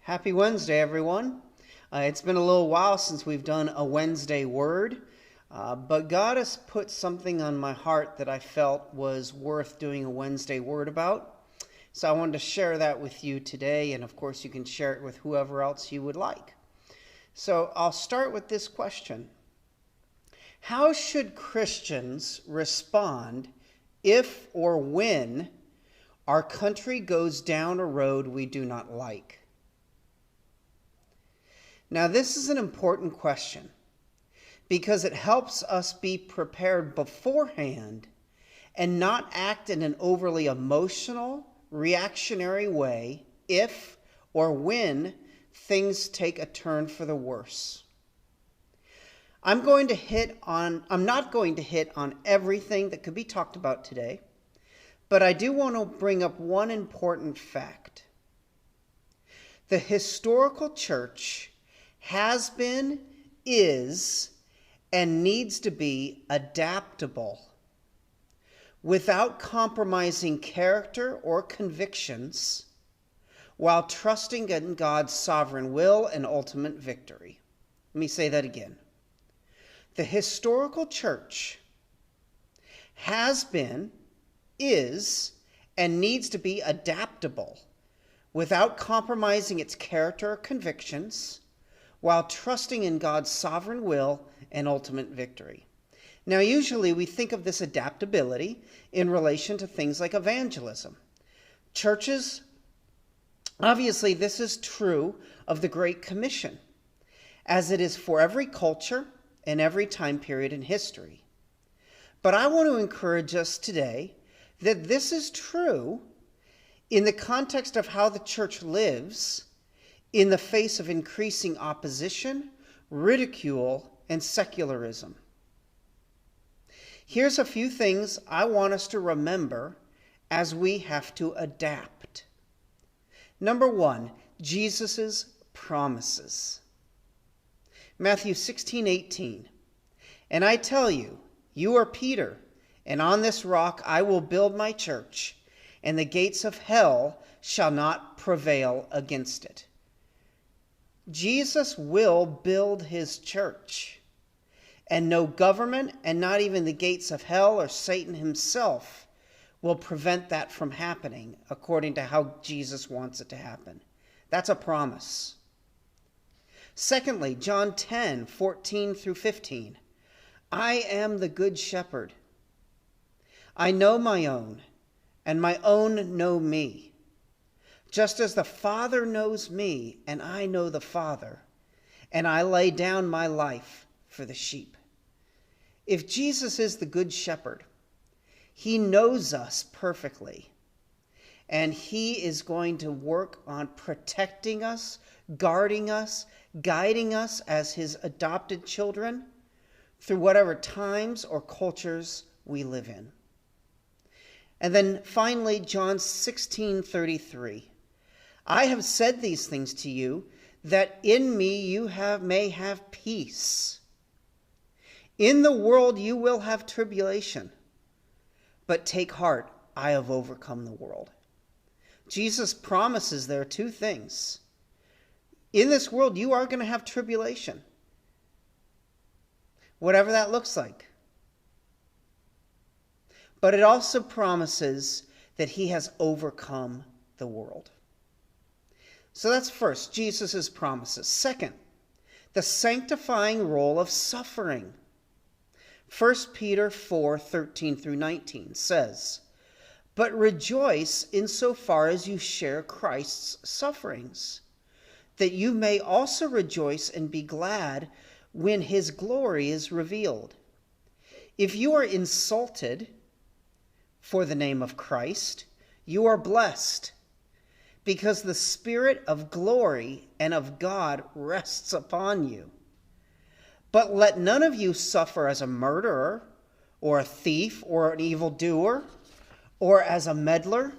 Happy Wednesday, everyone. It's been a little while since we've done a Wednesday word, but God has put something on my heart that I felt was worth doing a Wednesday word about. So I wanted to share that with you today, and of course you can share it with whoever else you would like. So I'll start with this question. How should Christians respond if or when our country goes down a road we do not like? Now, this is an important question because it helps us be prepared beforehand and not act in an overly emotional, reactionary way if or when things take a turn for the worse. I'm not going to hit on everything that could be talked about today, but I do want to bring up one important fact. The historical church has been, is, and needs to be adaptable without compromising character or convictions while trusting in God's sovereign will and ultimate victory. Let me say that again. The historical church has been, is, and needs to be adaptable without compromising its character or convictions while trusting in God's sovereign will and ultimate victory. Now, usually we think of this adaptability in relation to things like evangelism. Churches, obviously this is true of the Great Commission, as it is for every culture and every time period in history. But I want to encourage us today that this is true in the context of how the church lives in the face of increasing opposition, ridicule, and secularism. Here's a few things I want us to remember as we have to adapt. Number one, Jesus' promises. Matthew 16:18. And I tell you, you are Peter, and on this rock I will build my church, and the gates of hell shall not prevail against it. Jesus will build his church, and no government and not even the gates of hell or Satan himself will prevent that from happening according to how Jesus wants it to happen. That's a promise. Secondly, John 10:14 through 15. I am the good shepherd. I know my own, and my own know me. Just as the Father knows me, and I know the Father, and I lay down my life for the sheep. If Jesus is the good shepherd, he knows us perfectly, and he is going to work on protecting us, guarding us, guiding us as his adopted children through whatever times or cultures we live in. And then finally, John 16:33. I have said these things to you, that in me you may have peace. In the world you will have tribulation, but take heart, I have overcome the world. Jesus promises there two things. In this world you are going to have tribulation, whatever that looks like. But it also promises that he has overcome the world. So that's first, Jesus' promises. Second, the sanctifying role of suffering. 1 Peter 4:13 through 19 says, but rejoice insofar as you share Christ's sufferings, that you may also rejoice and be glad when his glory is revealed. If you are insulted for the name of Christ, you are blessed, because the Spirit of glory and of God rests upon you. But let none of you suffer as a murderer, or a thief, or an evildoer, or as a meddler.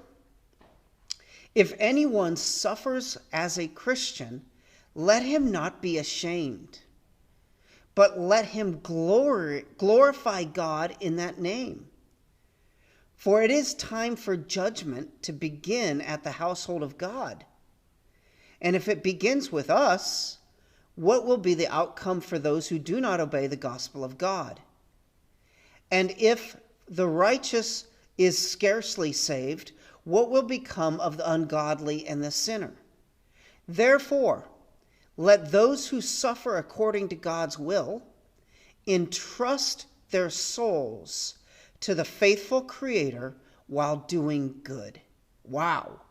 If anyone suffers as a Christian, let him not be ashamed, but let him glorify God in that name. For it is time for judgment to begin at the household of God. And if it begins with us, what will be the outcome for those who do not obey the gospel of God? And if the righteous is scarcely saved, what will become of the ungodly and the sinner? Therefore, let those who suffer according to God's will entrust their souls to the faithful Creator while doing good. Wow.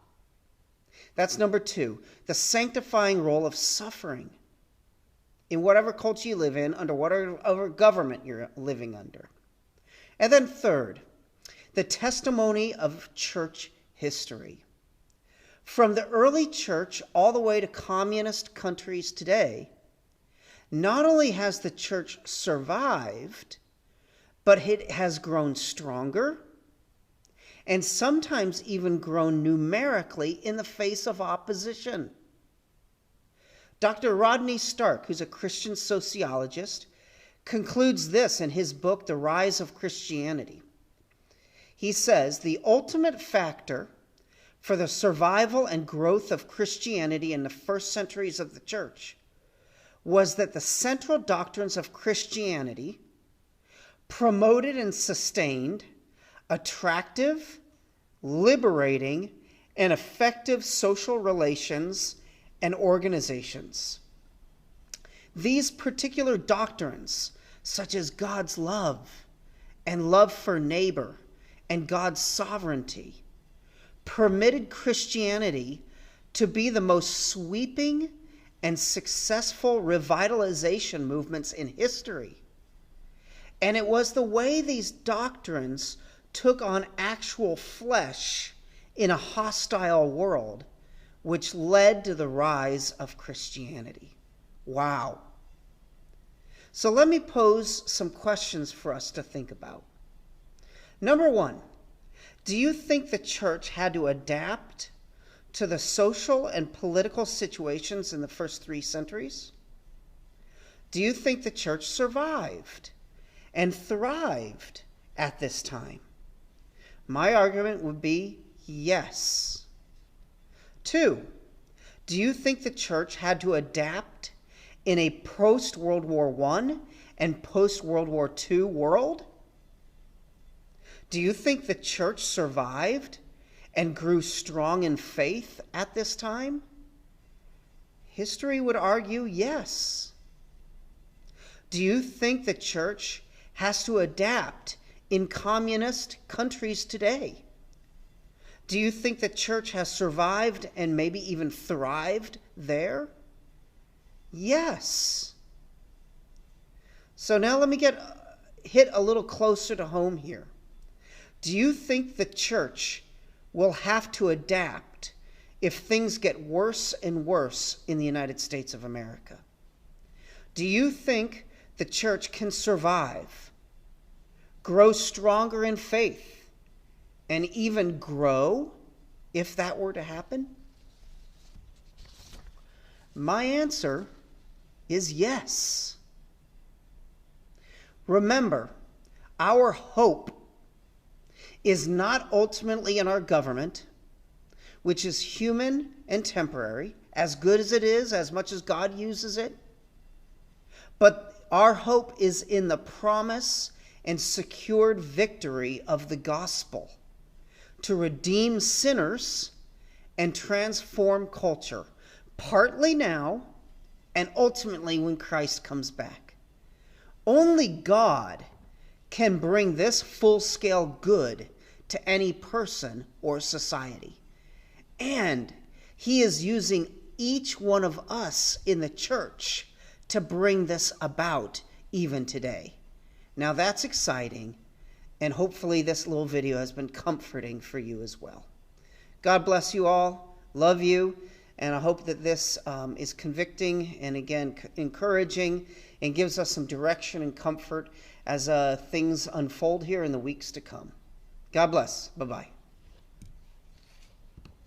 That's number 2, the sanctifying role of suffering in whatever culture you live in, under whatever government you're living under. And then third, the testimony of church history. From the early church all the way to communist countries today, not only has the church survived, but it has grown stronger and sometimes even grown numerically in the face of opposition. Dr. Rodney Stark, who's a Christian sociologist, concludes this in his book, The Rise of Christianity. He says, the ultimate factor for the survival and growth of Christianity in the first centuries of the church was that the central doctrines of Christianity promoted and sustained attractive, liberating, and effective social relations and organizations. These particular doctrines, such as God's love and love for neighbor and God's sovereignty, permitted Christianity to be the most sweeping and successful revitalization movements in history. And it was the way these doctrines took on actual flesh in a hostile world which led to the rise of Christianity. Wow. So let me pose some questions for us to think about. Number 1, do you think the church had to adapt to the social and political situations in the first 3 centuries? Do you think the church survived and thrived at this time? My argument would be yes. 2, do you think the church had to adapt in a post-World War I and post-World War II world? Do you think the church survived and grew strong in faith at this time? History would argue yes. Do you think the church has to adapt in communist countries today? Do you think the church has survived and maybe even thrived there? Yes. So now let me hit a little closer to home here. Do you think the church will have to adapt if things get worse and worse in the United States of America? Do you think the church can survive, grow stronger in faith, and even grow if that were to happen? My answer is yes. Remember, our hope is not ultimately in our government, which is human and temporary, as good as it is, as much as God uses it. But our hope is in the promise and secured victory of the gospel to redeem sinners and transform culture, partly now and ultimately when Christ comes back. Only God can bring this full-scale good to any person or society. And he is using each one of us in the church to bring this about even today. Now that's exciting, and hopefully this little video has been comforting for you as well. God bless you all. Love you. And I hope that this is convicting and, again, encouraging and gives us some direction and comfort as things unfold here in the weeks to come. God bless. Bye-bye.